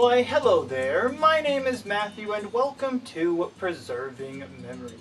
Why, hello there, my name is Matthew and welcome to Preserving Memories,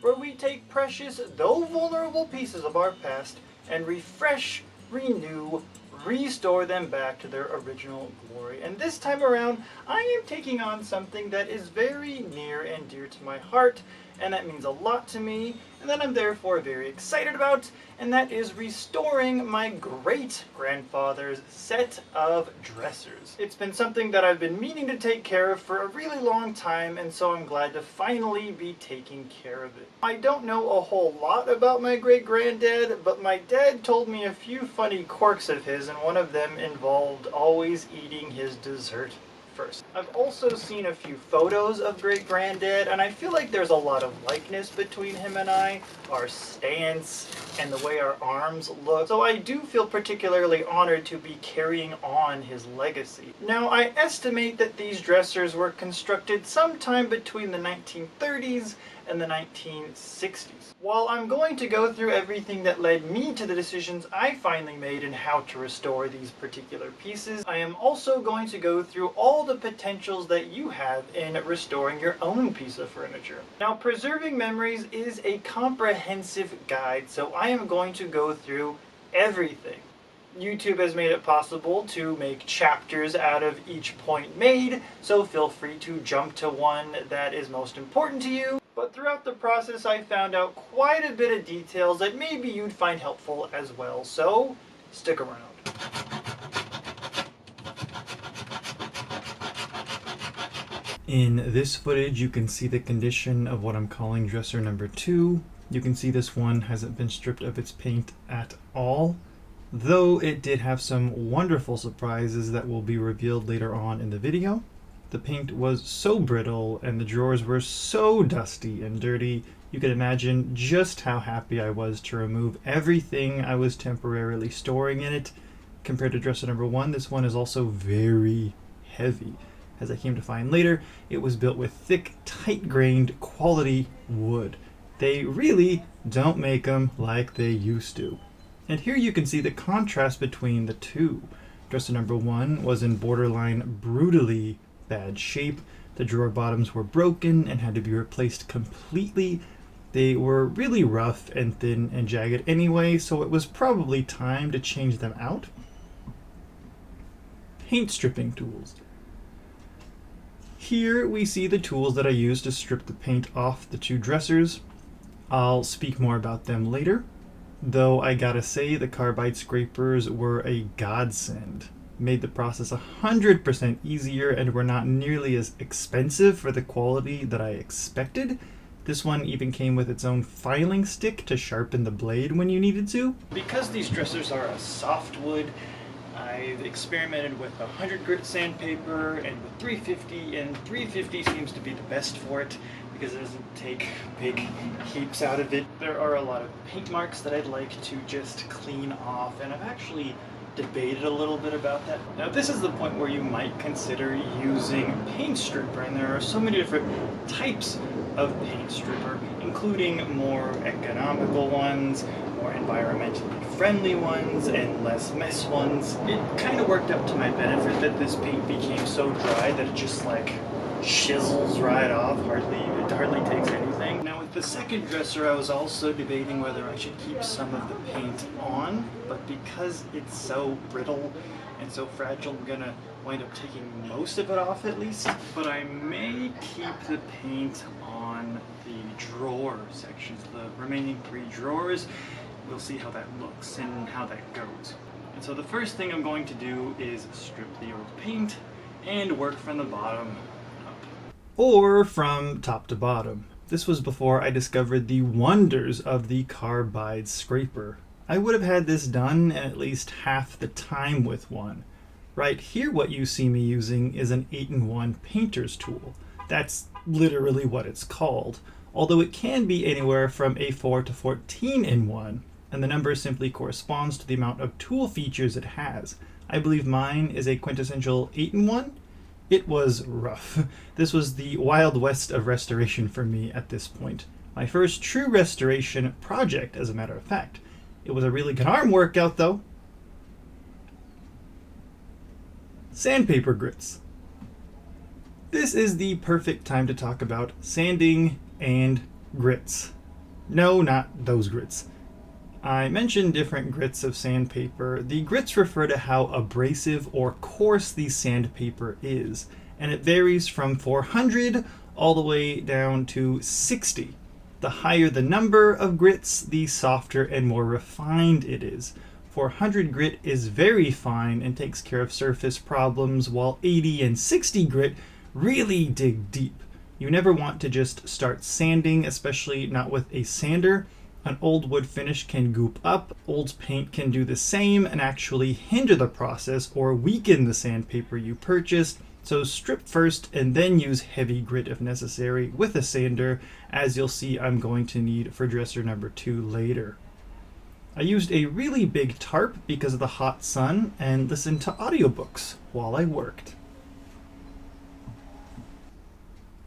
where we take precious, though vulnerable pieces of our past and refresh, renew, restore them back to their original glory. And this time around, I am taking on something that is very near and dear to my heart, and that means a lot to me, and that I'm therefore very excited about, and that is restoring my great-grandfather's set of dressers. It's been something that I've been meaning to take care of for a really long time, and so I'm glad to finally be taking care of it. I don't know a whole lot about my great-granddad, but my dad told me a few funny quirks of his, and one of them involved always eating his dessert first. I've also seen a few photos of great-granddad, and I feel like there's a lot of likeness between him and I, our stance, and the way our arms look, so I do feel particularly honored to be carrying on his legacy. Now, I estimate that these dressers were constructed sometime between the 1930s and the 1960s. While I'm going to go through everything that led me to the decisions I finally made in how to restore these particular pieces, I am also going to go through all the potentials that you have in restoring your own piece of furniture. Now, Preserving Memories is a comprehensive guide, so I am going to go through everything. YouTube has made it possible to make chapters out of each point made, so feel free to jump to one that is most important to you. But throughout the process, I found out quite a bit of details that maybe you'd find helpful as well, so stick around. In this footage, you can see the condition of what I'm calling dresser number 2. You can see this one hasn't been stripped of its paint at all, though it did have some wonderful surprises that will be revealed later on in the video. The paint was so brittle and the drawers were so dusty and dirty, you can imagine just how happy I was to remove everything I was temporarily storing in it. Compared to dresser number 1, this one is also very heavy. As I came to find later, it was built with thick, tight-grained, quality wood. They really don't make them like they used to. And here you can see the contrast between the two. Dresser number 1 was in borderline brutally bad shape. The drawer bottoms were broken and had to be replaced completely. They were really rough and thin and jagged anyway, so it was probably time to change them out. Paint stripping tools. Here we see the tools that I used to strip the paint off the two dressers. I'll speak more about them later, though I gotta say the carbide scrapers were a godsend. Made the process 100% easier and were not nearly as expensive for the quality that I expected. This one even came with its own filing stick to sharpen the blade when you needed to. Because these dressers are a softwood, I've experimented with 100 grit sandpaper and with 350, and 350 seems to be the best for it because it doesn't take big heaps out of it. There are a lot of paint marks that I'd like to just clean off, and I've actually debated a little bit about that. Now, this is the point where you might consider using paint stripper, and there are so many different types of paint stripper, including more economical ones, more environmentally friendly ones, and less mess ones. It kind of worked out to my benefit that this paint became so dry that it just like chisels right off, it hardly takes anything. Now with the second dresser, I was also debating whether I should keep some of the paint on, but because it's so brittle and so fragile, I'm gonna wind up taking most of it off at least. But I may keep the paint on the drawer sections, the remaining 3 drawers. We'll see how that looks and how that goes. And so the first thing I'm going to do is strip the old paint and work from the bottom up. Or from top to bottom. This was before I discovered the wonders of the carbide scraper. I would have had this done in at least half the time with one. Right here, what you see me using is an 8-in-1 painter's tool. That's literally what it's called, although it can be anywhere from a 4 to 14-in-1, and the number simply corresponds to the amount of tool features it has. I believe mine is a quintessential 8-in-1. It was rough. This was the Wild West of restoration for me at this point. My first true restoration project, as a matter of fact. It was a really good arm workout, though. Sandpaper grits. This is the perfect time to talk about sanding and grits. No, not those grits. I mentioned different grits of sandpaper. The grits refer to how abrasive or coarse the sandpaper is, and it varies from 400 all the way down to 60. The higher the number of grits, the softer and more refined it is. 400 grit is very fine and takes care of surface problems, while 80 and 60 grit really dig deep. You never want to just start sanding, especially not with a sander. An old wood finish can goop up, old paint can do the same and actually hinder the process or weaken the sandpaper you purchased. So strip first and then use heavy grit if necessary with a sander, as you'll see I'm going to need for dresser number 2 later. I used a really big tarp because of the hot sun and listened to audiobooks while I worked.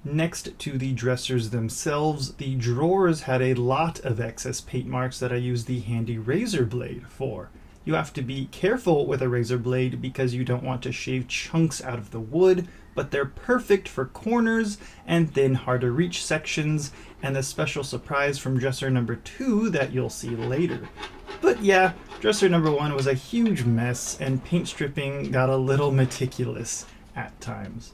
Next to the dressers themselves, the drawers had a lot of excess paint marks that I used the handy razor blade for. You have to be careful with a razor blade because you don't want to shave chunks out of the wood, but they're perfect for corners and thin, hard to reach sections, and the special surprise from dresser number 2 that you'll see later. But yeah, dresser number 1 was a huge mess and paint stripping got a little meticulous at times.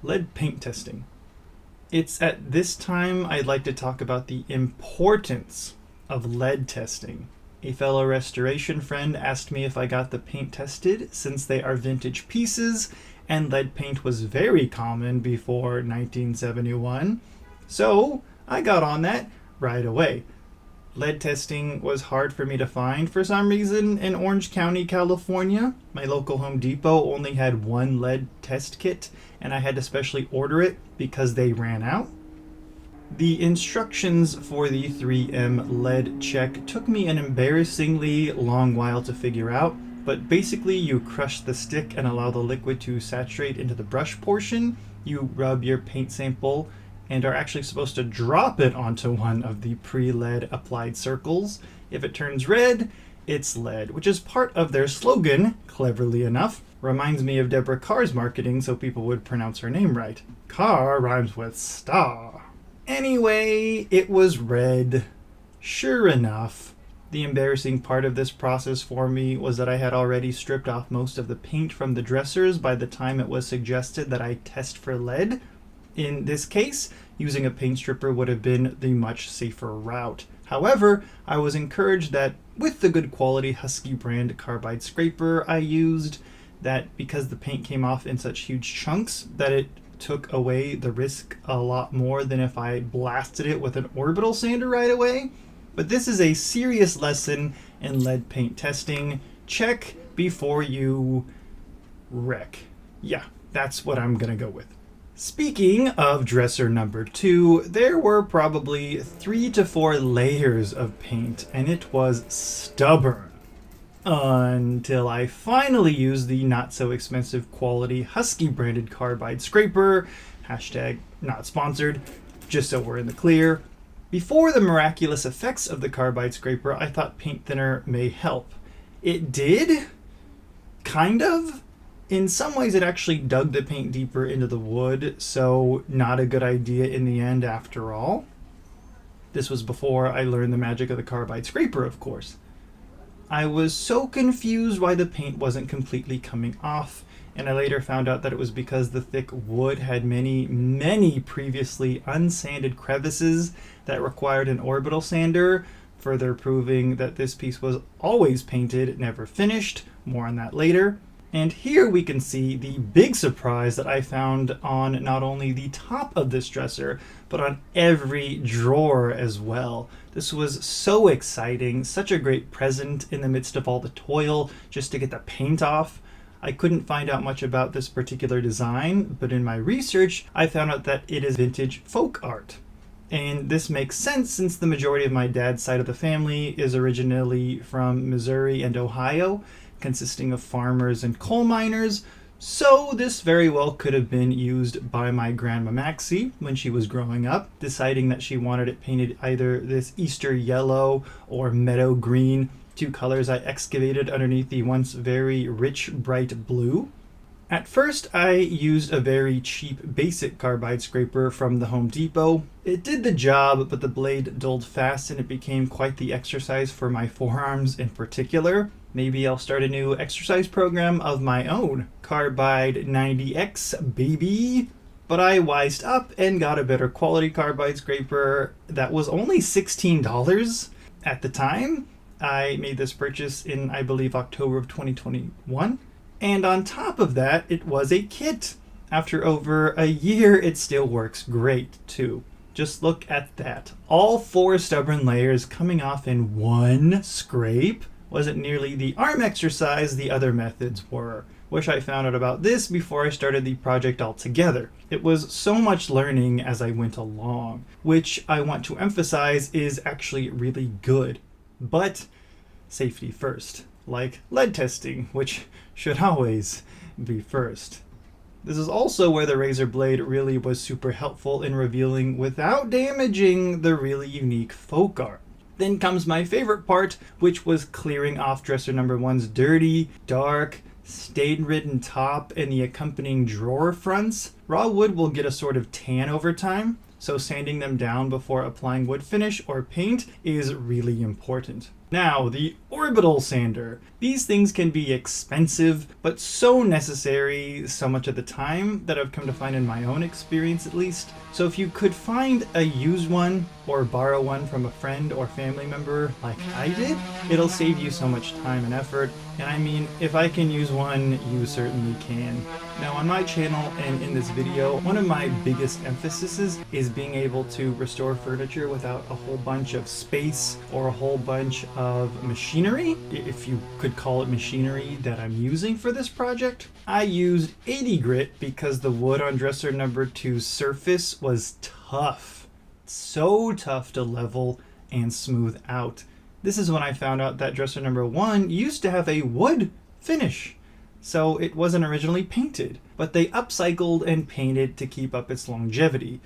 Lead paint testing. It's at this time I'd like to talk about the importance of lead testing. A fellow restoration friend asked me if I got the paint tested since they are vintage pieces and lead paint was very common before 1971. So I got on that right away. Lead testing was hard for me to find for some reason in Orange County, California. My local Home Depot only had one lead test kit and I had to specially order it because they ran out. The instructions for the 3M lead check took me an embarrassingly long while to figure out, but basically you crush the stick and allow the liquid to saturate into the brush portion. You rub your paint sample and are actually supposed to drop it onto one of the pre-lead applied circles. If it turns red, it's lead, which is part of their slogan, cleverly enough. Reminds me of Deborah Carr's marketing so people would pronounce her name right. Carr rhymes with star. Anyway, it was red. Sure enough. The embarrassing part of this process for me was that I had already stripped off most of the paint from the dressers by the time it was suggested that I test for lead. In this case, using a paint stripper would have been the much safer route. However, I was encouraged that with the good quality Husky brand carbide scraper I used, that because the paint came off in such huge chunks, that it took away the risk a lot more than if I blasted it with an orbital sander right away. But this is a serious lesson in lead paint testing. Check before you wreck. Yeah, that's what I'm gonna go with. Speaking of dresser number 2, there were probably 3 to 4 layers of paint and it was stubborn. Until I finally used the not so expensive quality Husky branded carbide scraper, hashtag not sponsored, just so we're in the clear. Before the miraculous effects of the carbide scraper, I thought paint thinner may help. It did, kind of. In some ways it actually dug the paint deeper into the wood, so not a good idea in the end after all. This was before I learned the magic of the carbide scraper, of course. I was so confused why the paint wasn't completely coming off, and I later found out that it was because the thick wood had many previously unsanded crevices that required an orbital sander, further proving that this piece was always painted, never finished. More on that later. And here we can see the big surprise that I found on not only the top of this dresser, but on every drawer as well. This was so exciting, such a great present in the midst of all the toil just to get the paint off. I couldn't find out much about this particular design, but in my research, I found out that it is vintage folk art. And this makes sense since the majority of my dad's side of the family is originally from Missouri and Ohio, consisting of farmers and coal miners, so this very well could have been used by my grandma Maxie when she was growing up, deciding that she wanted it painted either this Easter yellow or meadow green, 2 colors I excavated underneath the once very rich bright blue. At first, I used a very cheap basic carbide scraper from the Home Depot. It did the job, but the blade dulled fast and it became quite the exercise for my forearms in particular. Maybe I'll start a new exercise program of my own. Carbide 90X, baby! But I wised up and got a better quality carbide scraper that was only $16 at the time. I made this purchase in, I believe, October of 2021. And on top of that, it was a kit. After over a year, it still works great too. Just look at that. All 4 stubborn layers coming off in one scrape. Wasn't nearly the arm exercise the other methods were. Wish I found out about this before I started the project altogether. It was so much learning as I went along, which I want to emphasize is actually really good. But safety first, like lead testing, which should always be first. This is also where the razor blade really was super helpful in revealing without damaging the really unique folk art. Then comes my favorite part, which was clearing off dresser number 1's dirty, dark, stain-ridden top and the accompanying drawer fronts. Raw wood will get a sort of tan over time, so sanding them down before applying wood finish or paint is really important. Now, the orbital sander. These things can be expensive, but so necessary so much of the time that I've come to find in my own experience at least. So if you could find a used one or borrow one from a friend or family member like I did, it'll save you so much time and effort. And I mean, if I can use one, you certainly can. Now on my channel and in this video, one of my biggest emphases is being able to restore furniture without a whole bunch of space or a whole bunch of machinery, if you could call it machinery, that I'm using for this project. I used 80 grit because the wood on dresser number 2's surface was tough. So tough to level and smooth out. This is when I found out that dresser number 1 used to have a wood finish. So it wasn't originally painted, but they upcycled and painted to keep up its longevity,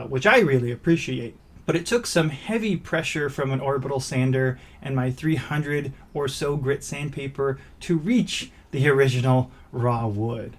which I really appreciate. But it took some heavy pressure from an orbital sander and my 300 or so grit sandpaper to reach the original raw wood.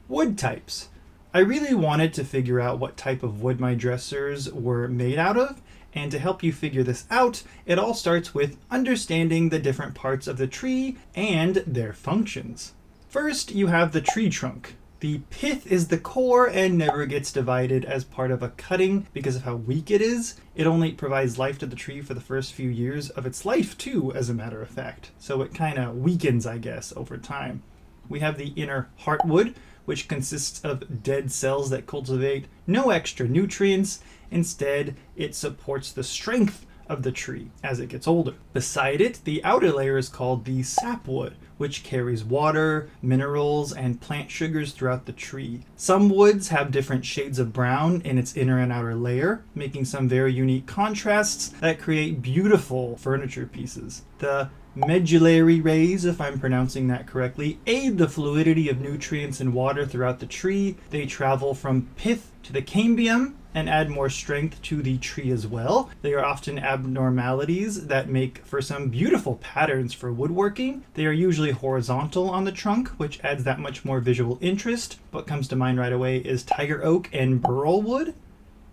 Wood types. I really wanted to figure out what type of wood my dressers were made out of, and to help you figure this out, it all starts with understanding the different parts of the tree and their functions. First, you have the tree trunk. The pith is the core and never gets divided as part of a cutting because of how weak it is. It only provides life to the tree for the first few years of its life too, as a matter of fact. So it kind of weakens, I guess, over time. We have the inner heartwood, which consists of dead cells that cultivate no extra nutrients. Instead, it supports the strength of the tree as it gets older. Beside it, the outer layer is called the sapwood, which carries water, minerals, and plant sugars throughout the tree. Some woods have different shades of brown in its inner and outer layer, making some very unique contrasts that create beautiful furniture pieces. The medullary rays, if I'm pronouncing that correctly, aid the fluidity of nutrients and water throughout the tree. They travel from pith to the cambium and add more strength to the tree as well. They are often abnormalities that make for some beautiful patterns for woodworking. They are usually horizontal on the trunk, which adds that much more visual interest. What comes to mind right away is tiger oak and burl wood.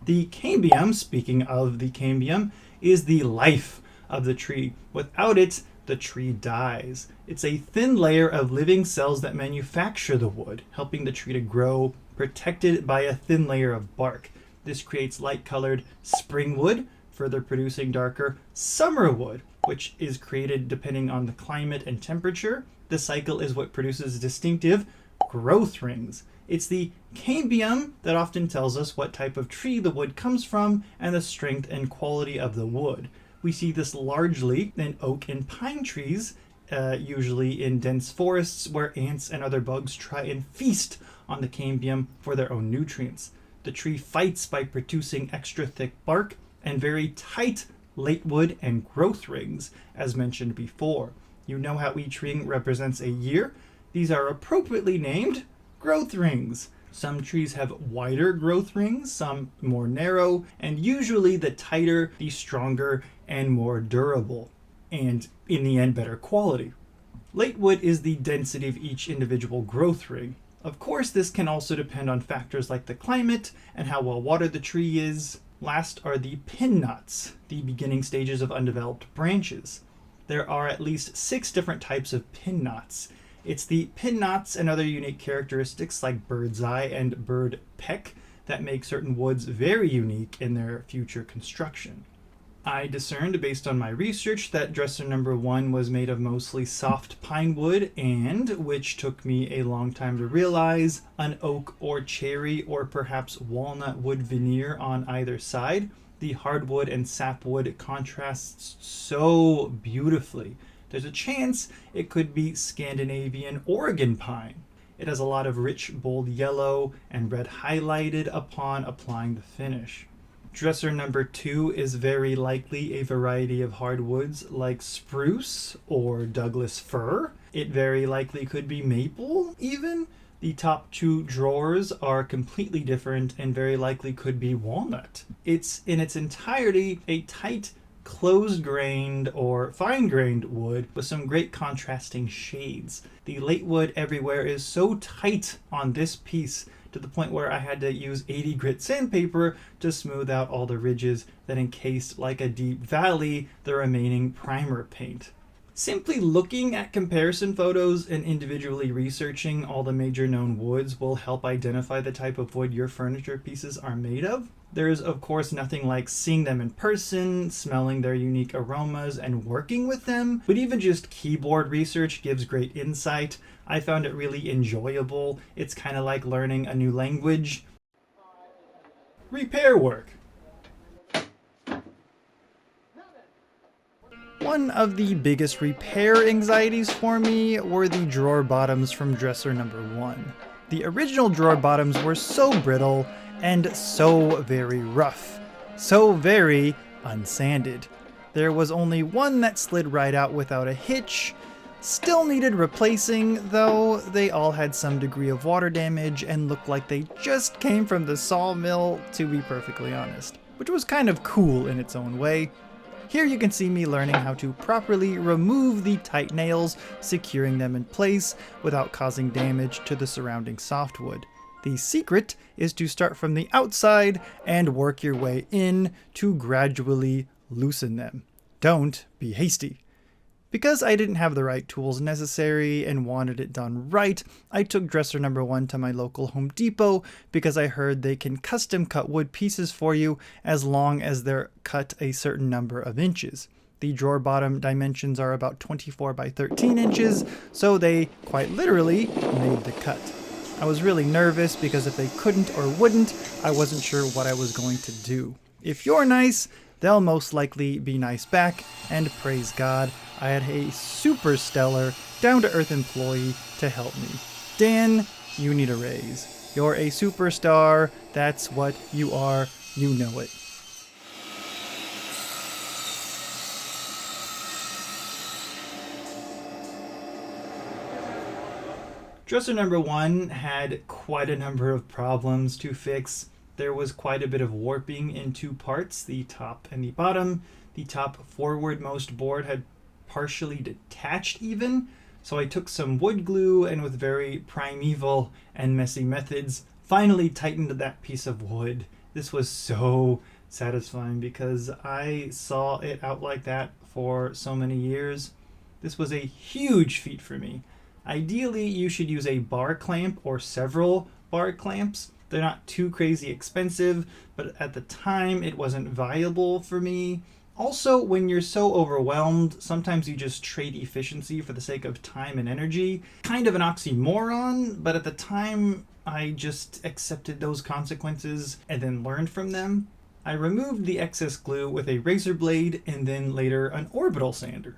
The cambium, speaking of the cambium, is the life of the tree. Without it, the tree dies. It's a thin layer of living cells that manufacture the wood, helping the tree to grow, protected by a thin layer of bark. This creates light-colored spring wood, further producing darker summer wood, which is created depending on the climate and temperature. The cycle is what produces distinctive growth rings. It's the cambium that often tells us what type of tree the wood comes from and the strength and quality of the wood. We see this largely in oak and pine trees, usually in dense forests where ants and other bugs try and feast on the cambium for their own nutrients. The tree fights by producing extra thick bark and very tight late wood and growth rings, as mentioned before. You know how each ring represents a year? These are appropriately named growth rings. Some trees have wider growth rings, some more narrow, and usually the tighter, the stronger, and more durable, and in the end, better quality. Late wood is the density of each individual growth ring. Of course, this can also depend on factors like the climate and how well watered the tree is. Last are the pin knots, the beginning stages of undeveloped branches. There are at least 6 different types of pin knots. It's the pin knots and other unique characteristics like bird's eye and bird peck that make certain woods very unique in their future construction. I discerned based on my research that dresser number 1 was made of mostly soft pine wood and, which took me a long time to realize, an oak or cherry or perhaps walnut wood veneer on either side. The hardwood and sapwood contrasts so beautifully. There's a chance it could be Scandinavian Oregon pine. It has a lot of rich, bold yellow and red highlighted upon applying the finish. Dresser number 2 is very likely a variety of hardwoods like spruce or Douglas fir. It very likely could be maple even. The top 2 drawers are completely different and very likely could be walnut. It's in its entirety a tight, close-grained or fine-grained wood with some great contrasting shades. The late wood everywhere is so tight on this piece to the point where I had to use 80 grit sandpaper to smooth out all the ridges that encased, like a deep valley, the remaining primer paint. Simply looking at comparison photos and individually researching all the major known woods will help identify the type of wood your furniture pieces are made of. There is, of course, nothing like seeing them in person, smelling their unique aromas, and working with them, but even just keyboard research gives great insight. I found it really enjoyable. It's kind of like learning a new language. Repair work. One of the biggest repair anxieties for me were the drawer bottoms from dresser number 1. The original drawer bottoms were so brittle and so very rough, so very unsanded. There was only one that slid right out without a hitch. Still needed replacing, though they all had some degree of water damage and looked like they just came from the sawmill, to be perfectly honest, which was kind of cool in its own way. Here you can see me learning how to properly remove the tight nails, securing them in place without causing damage to the surrounding softwood. The secret is to start from the outside and work your way in to gradually loosen them. Don't be hasty. Because I didn't have the right tools necessary and wanted it done right, I took dresser number 1 to my local Home Depot because I heard they can custom cut wood pieces for you as long as they're cut a certain number of inches. The drawer bottom dimensions are about 24 by 13 inches, so they quite literally made the cut. I was really nervous because if they couldn't or wouldn't, I wasn't sure what I was going to do. If you're nice, they'll most likely be nice back, and praise God, I had a super stellar, down-to-earth employee to help me. Dan, you need a raise. You're a superstar, that's what you are, you know it. Dresser number 1 had quite a number of problems to fix. There was quite a bit of warping in 2 parts, the top and the bottom. The top forwardmost board had partially detached even, so I took some wood glue and with very primeval and messy methods, finally tightened that piece of wood. This was so satisfying because I saw it out like that for so many years. This was a huge feat for me. Ideally, you should use a bar clamp or several bar clamps. They're not too crazy expensive, but at the time it wasn't viable for me. Also, when you're so overwhelmed, sometimes you just trade efficiency for the sake of time and energy. Kind of an oxymoron, but at the time I just accepted those consequences and then learned from them. I removed the excess glue with a razor blade and then later an orbital sander.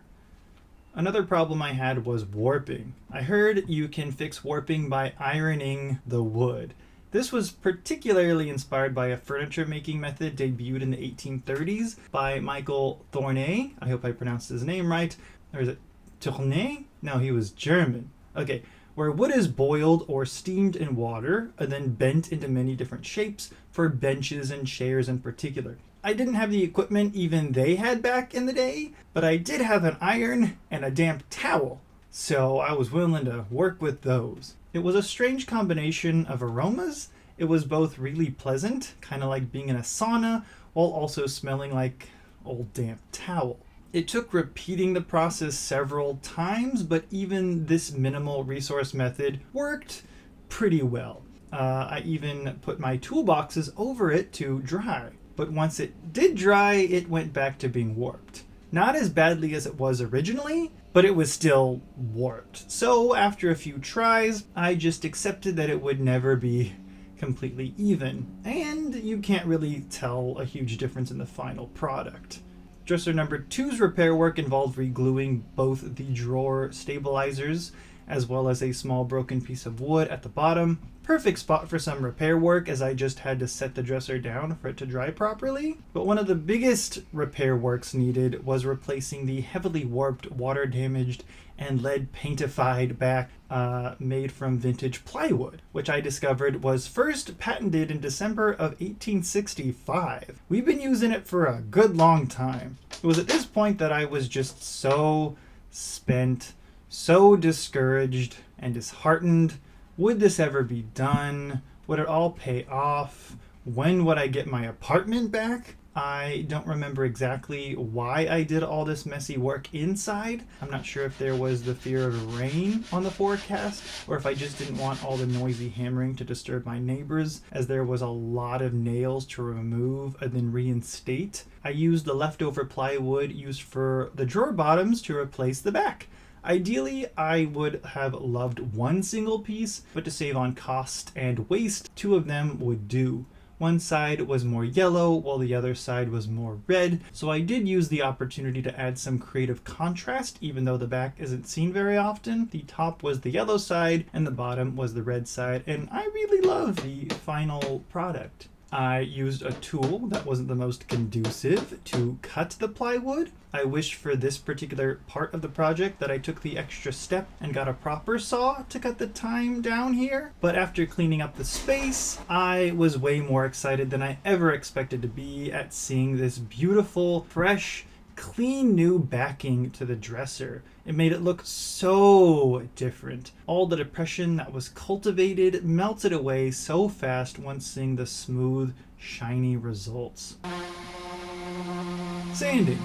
Another problem I had was warping. I heard you can fix warping by ironing the wood. This was particularly inspired by a furniture making method debuted in the 1830s by Michael Thornay. I hope I pronounced his name right. Or is it Tournay? No, he was German. Okay, where wood is boiled or steamed in water and then bent into many different shapes for benches and chairs in particular. I didn't have the equipment even they had back in the day, but I did have an iron and a damp towel. so I was willing to work with those. It was a strange combination of aromas. It was both really pleasant, kind of like being in a sauna, while also smelling like old damp towel. It took repeating the process several times, but even this minimal resource method worked pretty well. I even put my toolboxes over it to dry, but once it did dry, it went back to being warped. Not as badly as it was originally, but it was still warped. So after a few tries, I just accepted that it would never be completely even, and you can't really tell a huge difference in the final product. Dresser number 2's repair work involved regluing both the drawer stabilizers as well as a small broken piece of wood at the bottom. Perfect spot for some repair work, as I just had to set the dresser down for it to dry properly. But one of the biggest repair works needed was replacing the heavily warped, water damaged, and lead paintified back made from vintage plywood, which I discovered was first patented in December of 1865. We've been using it for a good long time. It was at this point that I was just so spent, so discouraged and disheartened. Would this ever be done? Would it all pay off? When would I get my apartment back? I don't remember exactly why I did all this messy work inside. I'm not sure if there was the fear of rain on the forecast, or if I just didn't want all the noisy hammering to disturb my neighbors, as there was a lot of nails to remove and then reinstate. I used the leftover plywood used for the drawer bottoms to replace the back. Ideally, I would have loved one single piece, but to save on cost and waste, two of them would do. One side was more yellow, while the other side was more red, so I did use the opportunity to add some creative contrast, even though the back isn't seen very often. The top was the yellow side, and the bottom was the red side, and I really love the final product. I used a tool that wasn't the most conducive to cut the plywood. I wish for this particular part of the project that I took the extra step and got a proper saw to cut the time down here. But after cleaning up the space, I was way more excited than I ever expected to be at seeing this beautiful, fresh, clean new backing to the dresser. It made it look so different. All the depression that was cultivated melted away so fast once seeing the smooth, shiny results. Sanding.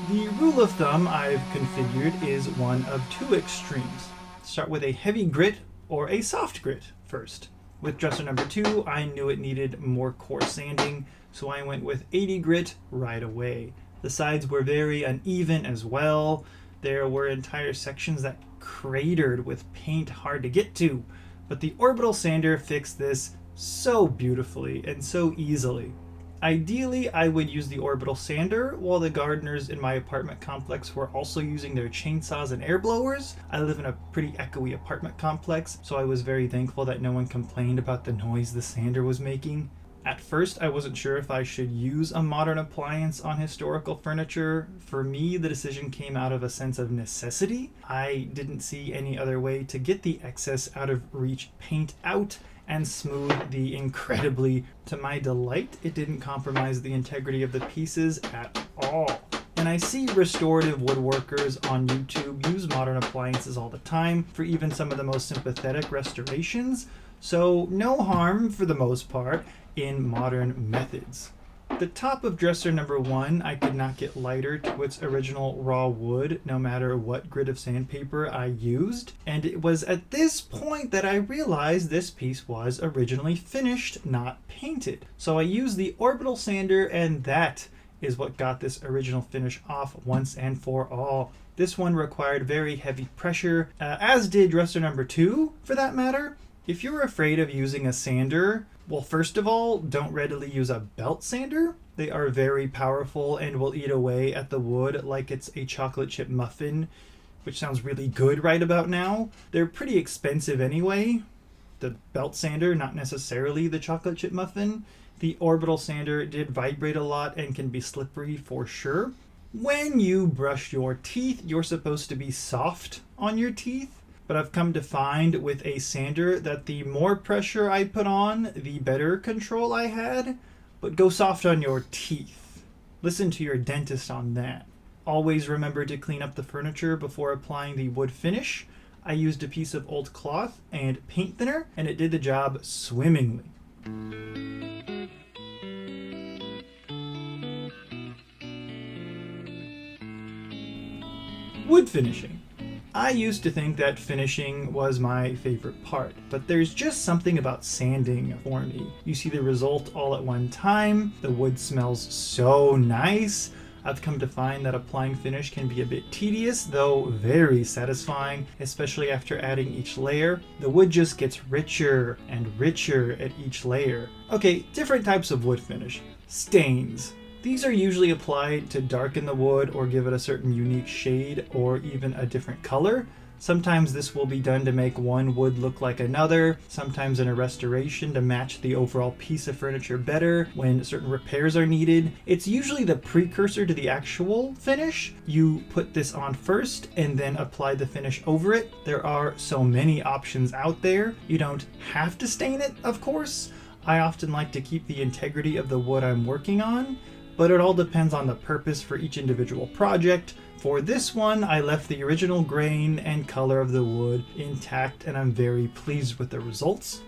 The rule of thumb I've configured is one of two extremes. Start with a heavy grit or a soft grit first. With dresser number 2, I knew it needed more coarse sanding, so I went with 80 grit right away. The sides were very uneven as well. There were entire sections that cratered with paint hard to get to, but the orbital sander fixed this so beautifully and so easily. Ideally, I would use the orbital sander while the gardeners in my apartment complex were also using their chainsaws and air blowers. I live in a pretty echoey apartment complex, so I was very thankful that no one complained about the noise the sander was making. At first, I wasn't sure if I should use a modern appliance on historical furniture. For me, the decision came out of a sense of necessity. I didn't see any other way to get the excess out of reach paint out and smooth the incredibly, to my delight, it didn't compromise the integrity of the pieces at all. And I see restorative woodworkers on YouTube use modern appliances all the time for even some of the most sympathetic restorations, so no harm for the most part in modern methods. The top of dresser number 1 I could not get lighter to its original raw wood no matter what grit of sandpaper I used, and it was at this point that I realized this piece was originally finished, not painted. So I used the orbital sander, and that is what got this original finish off once and for all. This one required very heavy pressure, as did dresser number 2 for that matter. If you're afraid of using a sander, well, first of all, don't readily use a belt sander. They are very powerful and will eat away at the wood like it's a chocolate chip muffin, which sounds really good right about now. They're pretty expensive anyway. The belt sander, not necessarily the chocolate chip muffin. The orbital sander did vibrate a lot and can be slippery for sure. When you brush your teeth, you're supposed to be soft on your teeth. But I've come to find with a sander that the more pressure I put on, the better control I had. But go soft on your teeth. Listen to your dentist on that. Always remember to clean up the furniture before applying the wood finish. I used a piece of old cloth and paint thinner, and it did the job swimmingly. Wood finishing. I used to think that finishing was my favorite part, but there's just something about sanding for me. You see the result all at one time, the wood smells so nice. I've come to find that applying finish can be a bit tedious, though very satisfying, especially after adding each layer. The wood just gets richer and richer at each layer. Okay, different types of wood finish. Stains. These are usually applied to darken the wood or give it a certain unique shade or even a different color. Sometimes this will be done to make one wood look like another, sometimes in a restoration to match the overall piece of furniture better when certain repairs are needed. It's usually the precursor to the actual finish. You put this on first and then apply the finish over it. There are so many options out there. You don't have to stain it, of course. I often like to keep the integrity of the wood I'm working on, but it all depends on the purpose for each individual project. For this one, I left the original grain and color of the wood intact, and I'm very pleased with the results.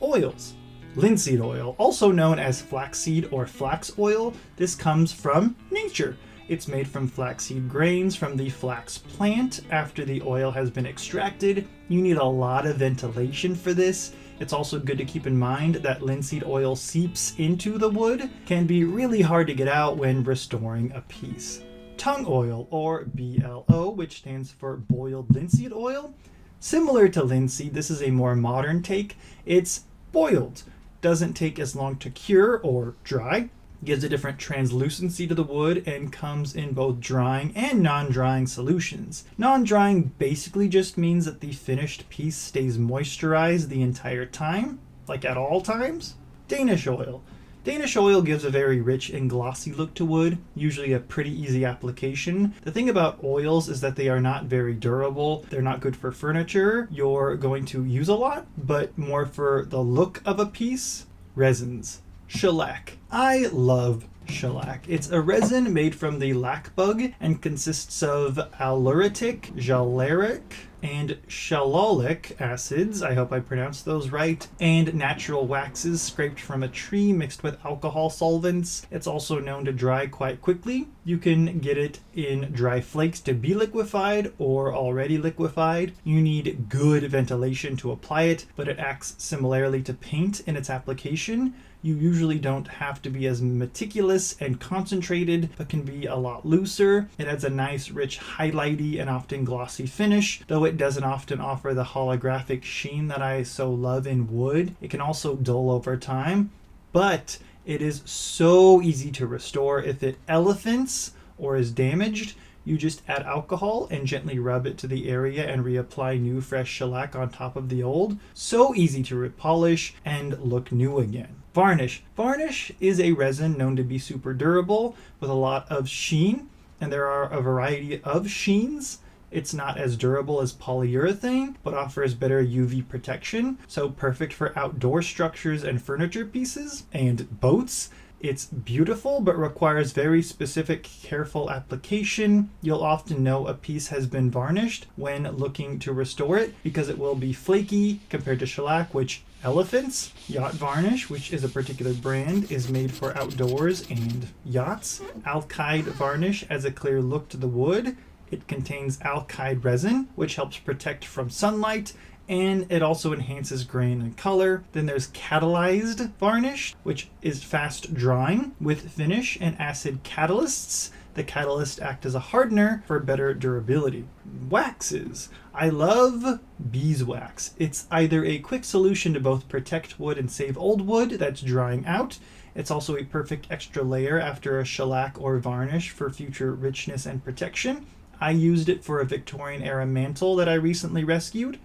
Oils. Linseed oil, also known as flaxseed or flax oil. This comes from nature. It's made from flaxseed grains from the flax plant. After the oil has been extracted, you need a lot of ventilation for this. It's also good to keep in mind that linseed oil seeps into the wood, can be really hard to get out when restoring a piece. Tung oil, or BLO, which stands for boiled linseed oil. Similar to linseed, this is a more modern take. It's boiled. Doesn't take as long to cure or dry. Gives a different translucency to the wood and comes in both drying and non-drying solutions. Non-drying basically just means that the finished piece stays moisturized the entire time, like at all times. Danish oil. Danish oil gives a very rich and glossy look to wood, usually a pretty easy application. The thing about oils is that they are not very durable. They're not good for furniture you're going to use a lot, but more for the look of a piece. Resins. Shellac. I love shellac. It's a resin made from the lac bug and consists of aluritic, jalaric, and shallolic acids, I hope I pronounced those right, and natural waxes scraped from a tree mixed with alcohol solvents. It's also known to dry quite quickly. You can get it in dry flakes to be liquefied or already liquefied. You need good ventilation to apply it, but it acts similarly to paint in its application. You usually don't have to be as meticulous and concentrated, but can be a lot looser. It adds a nice, rich, highlighty, and often glossy finish, though it doesn't often offer the holographic sheen that I so love in wood. It can also dull over time, but it is so easy to restore. If it elephants or is damaged, you just add alcohol and gently rub it to the area and reapply new fresh shellac on top of the old. So easy to repolish and look new again. Varnish. Varnish is a resin known to be super durable with a lot of sheen, and there are a variety of sheens. It's not as durable as polyurethane, but offers better UV protection, so perfect for outdoor structures and furniture pieces and boats. It's beautiful, but requires very specific, careful application. You'll often know a piece has been varnished when looking to restore it because it will be flaky compared to shellac, which elephants. Yacht varnish, which is a particular brand, is made for outdoors and yachts. Alkyd varnish adds a clear look to the wood. It contains alkyd resin, which helps protect from sunlight, and it also enhances grain and color. Then there's catalyzed varnish, which is fast drying with finish and acid catalysts. The catalysts act as a hardener for better durability. Waxes. I love beeswax. It's either a quick solution to both protect wood and save old wood that's drying out. It's also a perfect extra layer after a shellac or varnish for future richness and protection. I used it for a Victorian era mantle that I recently rescued.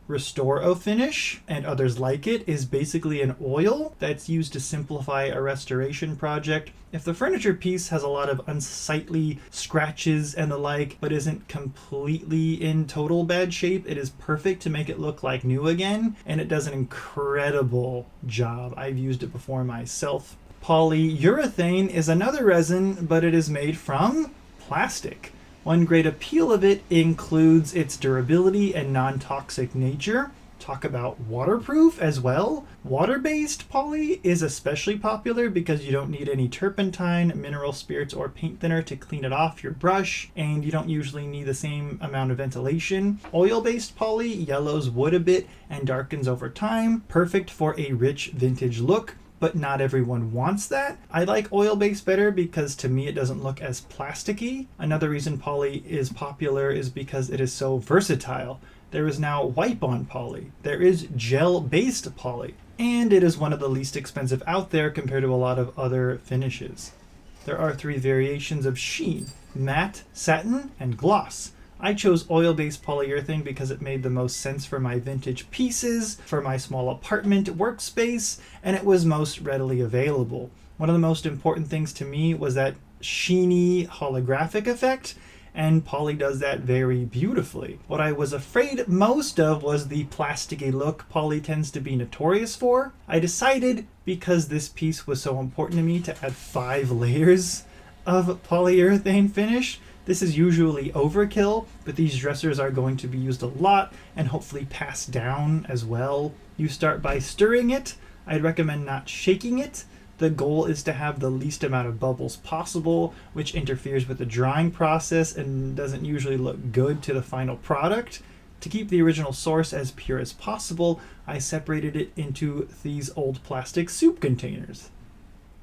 Restore-O-Finish, and others like it, is basically an oil that's used to simplify a restoration project. If the furniture piece has a lot of unsightly scratches and the like, but isn't completely in total bad shape, it is perfect to make it look like new again, and it does an incredible job. I've used it before myself. Polyurethane is another resin, but it is made from plastic. One great appeal of it includes its durability and non-toxic nature. Talk about waterproof as well. Water-based poly is especially popular because you don't need any turpentine, mineral spirits, or paint thinner to clean it off your brush, and you don't usually need the same amount of ventilation. Oil-based poly yellows wood a bit and darkens over time, perfect for a rich vintage look. But not everyone wants that. I like oil-based better because to me it doesn't look as plasticky. Another reason poly is popular is because it is so versatile. There is now wipe-on poly. There is gel-based poly. And it is one of the least expensive out there compared to a lot of other finishes. There are 3 variations of sheen: matte, satin, and gloss. I chose oil-based polyurethane because it made the most sense for my vintage pieces, for my small apartment workspace, and it was most readily available. One of the most important things to me was that sheeny holographic effect, and poly does that very beautifully. What I was afraid most of was the plasticky look poly tends to be notorious for. I decided, because this piece was so important to me, to add 5 layers of polyurethane finish. This is usually overkill, but these dressers are going to be used a lot and hopefully passed down as well. You start by stirring it. I'd recommend not shaking it. The goal is to have the least amount of bubbles possible, which interferes with the drying process and doesn't usually look good to the final product. To keep the original source as pure as possible, I separated it into these old plastic soup containers.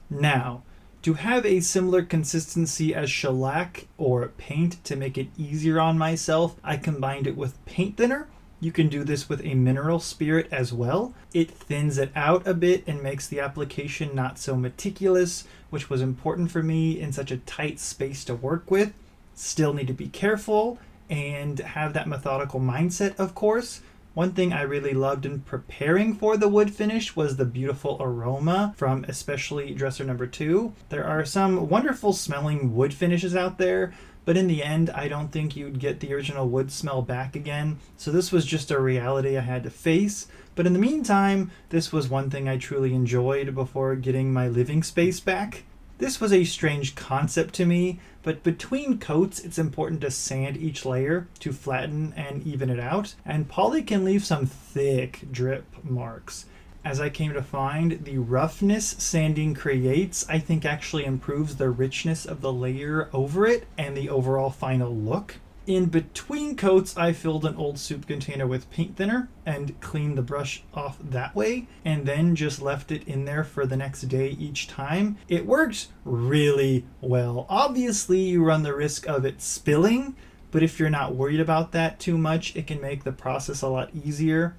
Now, to have a similar consistency as shellac or paint to make it easier on myself, I combined it with paint thinner. You can do this with a mineral spirit as well. It thins it out a bit and makes the application not so meticulous, which was important for me in such a tight space to work with. Still need to be careful and have that methodical mindset, of course. One thing I really loved in preparing for the wood finish was the beautiful aroma from especially dresser number 2. There are some wonderful smelling wood finishes out there, but in the end, I don't think you'd get the original wood smell back again. So this was just a reality I had to face. But in the meantime, this was one thing I truly enjoyed before getting my living space back. This was a strange concept to me, but between coats, it's important to sand each layer to flatten and even it out, and poly can leave some thick drip marks. As I came to find, the roughness sanding creates, I think actually improves the richness of the layer over it and the overall final look. In between coats, I filled an old soup container with paint thinner and cleaned the brush off that way, and then just left it in there for the next day each time. It worked really well. Obviously, you run the risk of it spilling, but if you're not worried about that too much, it can make the process a lot easier.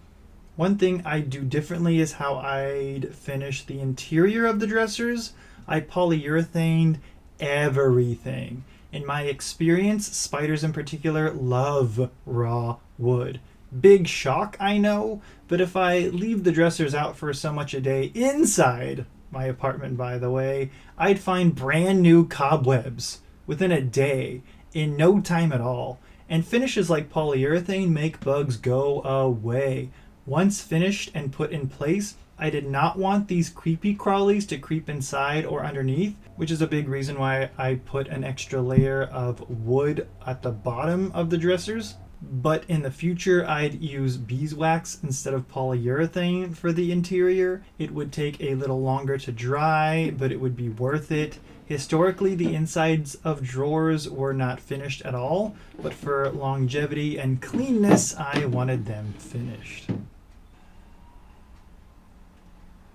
One thing I do differently is how I'd finish the interior of the dressers. I polyurethaned everything. In my experience, spiders in particular love raw wood. Big shock, I know, but if I leave the dressers out for so much a day inside my apartment, by the way, I'd find brand new cobwebs within a day, in no time at all. And finishes like polyurethane make bugs go away. Once finished and put in place, I did not want these creepy crawlies to creep inside or underneath, which is a big reason why I put an extra layer of wood at the bottom of the dressers. But in the future, I'd use beeswax instead of polyurethane for the interior. It would take a little longer to dry, but it would be worth it. Historically, the insides of drawers were not finished at all, but for longevity and cleanness, I wanted them finished.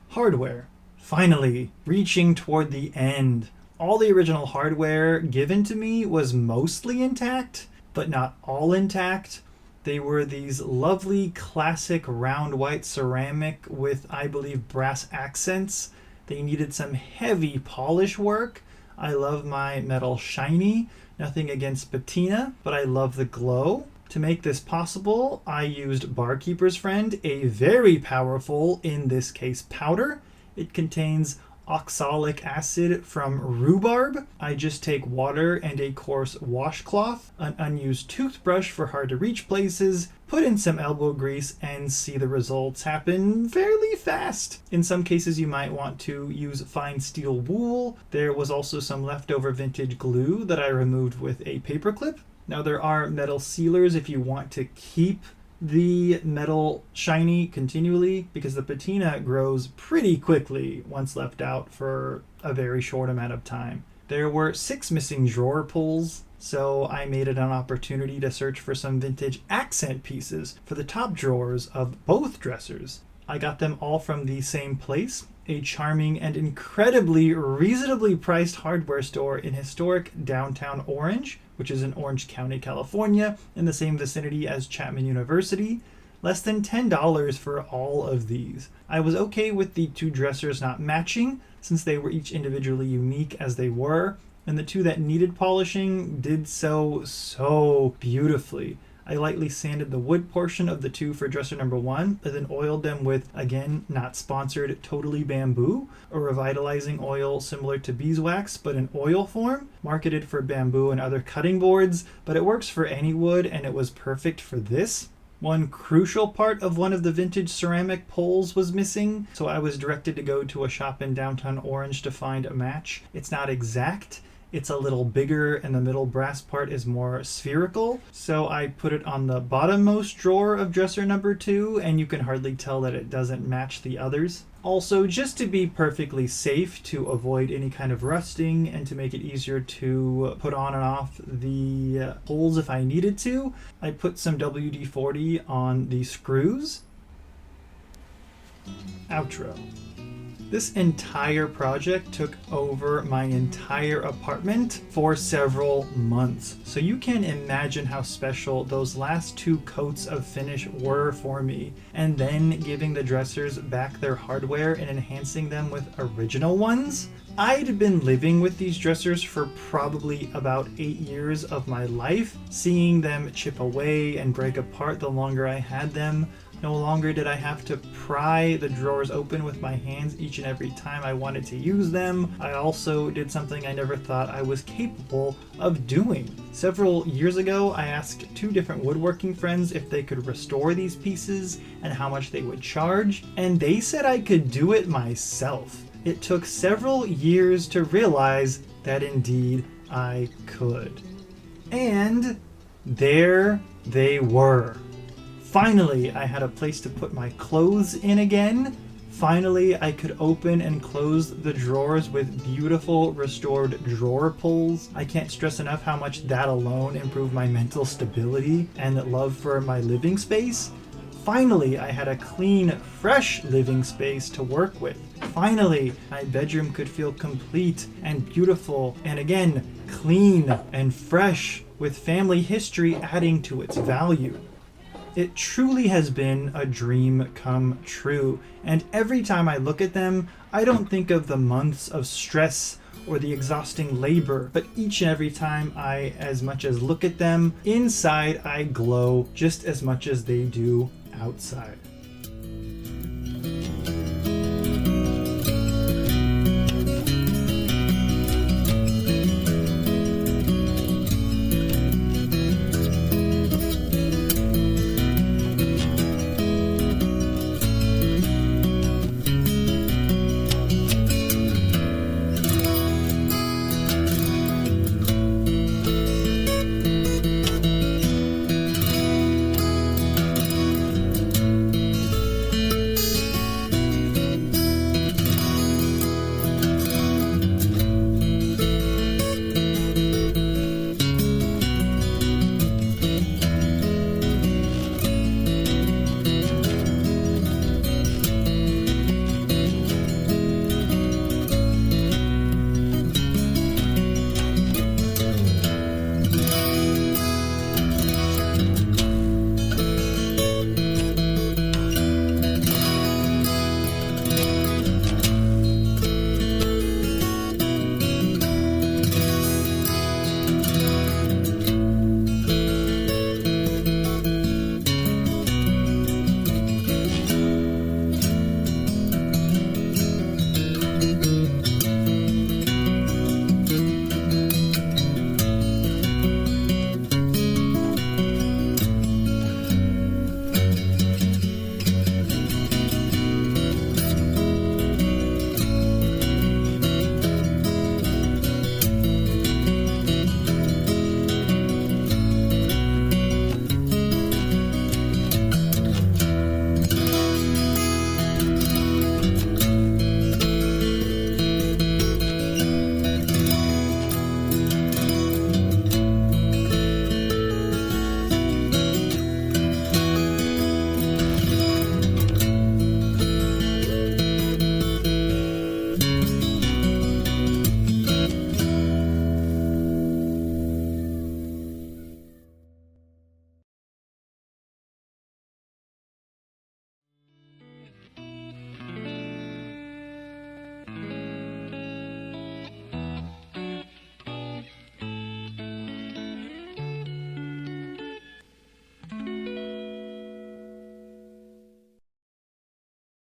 Hardware. Finally, reaching toward the end. All the original hardware given to me was mostly intact, but not all intact. They were these lovely classic round white ceramic with, I believe, brass accents. They needed some heavy polish work. I love my metal shiny. Nothing against patina, but I love the glow. To make this possible, I used Barkeeper's Friend, a very powerful, in this case, powder. It contains oxalic acid from rhubarb. I just take water and a coarse washcloth, an unused toothbrush for hard to reach places, put in some elbow grease, and see the results happen fairly fast. In some cases you might want to use fine steel wool. There was also some leftover vintage glue that I removed with a paperclip. Now there are metal sealers if you want to keep the metal shiny continually, because the patina grows pretty quickly once left out for a very short amount of time. There were 6 missing drawer pulls, so I made it an opportunity to search for some vintage accent pieces for the top drawers of both dressers. I got them all from the same place, a charming and incredibly reasonably priced hardware store in historic downtown Orange, which is in Orange County, California, in the same vicinity as Chapman University. Less than $10 for all of these. I was okay with the 2 dressers not matching, since they were each individually unique as they were, and the 2 that needed polishing did so beautifully. I lightly sanded the wood portion of the 2 for dresser number 1, and then oiled them with, again, not sponsored, Totally Bamboo, a revitalizing oil similar to beeswax, but in oil form, marketed for bamboo and other cutting boards, but it works for any wood, and it was perfect for this. One crucial part of one of the vintage ceramic poles was missing, so I was directed to go to a shop in downtown Orange to find a match. It's not exact. It's a little bigger and the middle brass part is more spherical. So I put it on the bottommost drawer of dresser number 2, and you can hardly tell that it doesn't match the others. Also, just to be perfectly safe, to avoid any kind of rusting and to make it easier to put on and off the holes if I needed to, I put some WD-40 on the screws. Outro. This entire project took over my entire apartment for several months. So you can imagine how special those last 2 coats of finish were for me. And then giving the dressers back their hardware and enhancing them with original ones. I'd been living with these dressers for probably about 8 years of my life, seeing them chip away and break apart the longer I had them. No longer did I have to pry the drawers open with my hands each and every time I wanted to use them. I also did something I never thought I was capable of doing. Several years ago, I asked 2 different woodworking friends if they could restore these pieces and how much they would charge, and they said I could do it myself. It took several years to realize that indeed I could. And there they were. Finally, I had a place to put my clothes in again. Finally, I could open and close the drawers with beautiful restored drawer pulls. I can't stress enough how much that alone improved my mental stability and love for my living space. Finally, I had a clean, fresh living space to work with. Finally, my bedroom could feel complete and beautiful, and again, clean and fresh, with family history adding to its value. It truly has been a dream come true, and every time I look at them, I don't think of the months of stress or the exhausting labor, but each and every time I as much as look at them, inside I glow just as much as they do outside.